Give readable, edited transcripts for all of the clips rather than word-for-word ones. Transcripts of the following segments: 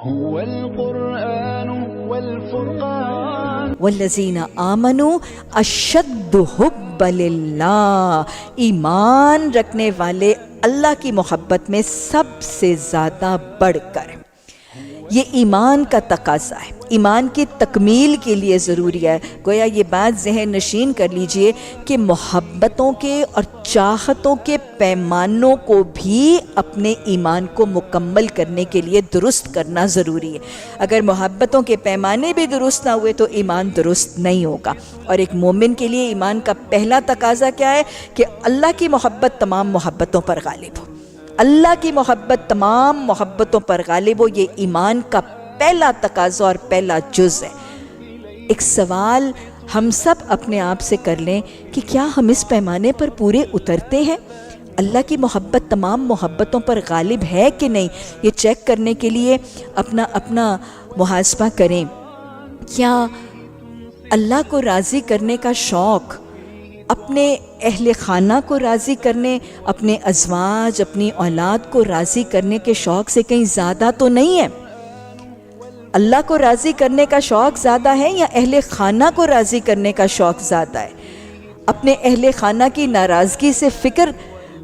هو القرآن والفرقان والذین آمنوا اشد حب للہ، ایمان رکھنے والے اللہ کی محبت میں سب سے زیادہ بڑھ کر۔ یہ ایمان کا تقاضا ہے، ایمان کی تکمیل کے لیے ضروری ہے۔ گویا یہ بات ذہن نشین کر لیجئے کہ محبتوں کے اور چاہتوں کے پیمانوں کو بھی اپنے ایمان کو مکمل کرنے کے لیے درست کرنا ضروری ہے۔ اگر محبتوں کے پیمانے بھی درست نہ ہوئے تو ایمان درست نہیں ہوگا۔ اور ایک مومن کے لیے ایمان کا پہلا تقاضا کیا ہے؟ کہ اللہ کی محبت تمام محبتوں پر غالب ہو، اللہ کی محبت تمام محبتوں پر غالب ہو۔ یہ ایمان کا پہلا تقاضا اور پہلا جز ہے۔ ایک سوال ہم سب اپنے آپ سے کر لیں کہ کیا ہم اس پیمانے پر پورے اترتے ہیں؟ اللہ کی محبت تمام محبتوں پر غالب ہے کہ نہیں؟ یہ چیک کرنے کے لیے اپنا محاسبہ کریں۔ کیا اللہ کو راضی کرنے کا شوق اپنے اہل خانہ کو راضی کرنے، اپنے ازواج، اپنی اولاد کو راضی کرنے کے شوق سے کہیں زیادہ تو نہیں ہے؟ اللہ کو راضی کرنے کا شوق زیادہ ہے یا اہل خانہ کو راضی کرنے کا شوق زیادہ ہے؟ اپنے اہل خانہ کی ناراضگی سے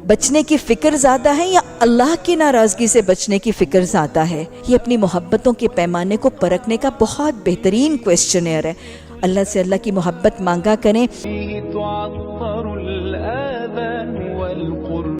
بچنے کی فکر زیادہ ہے یا اللہ کی ناراضگی سے بچنے کی فکر زیادہ ہے؟ یہ اپنی محبتوں کے پیمانے کو پرکھنے کا بہت بہترین کویسچنئر ہے۔ اللہ سے اللہ کی محبت مانگا کریں۔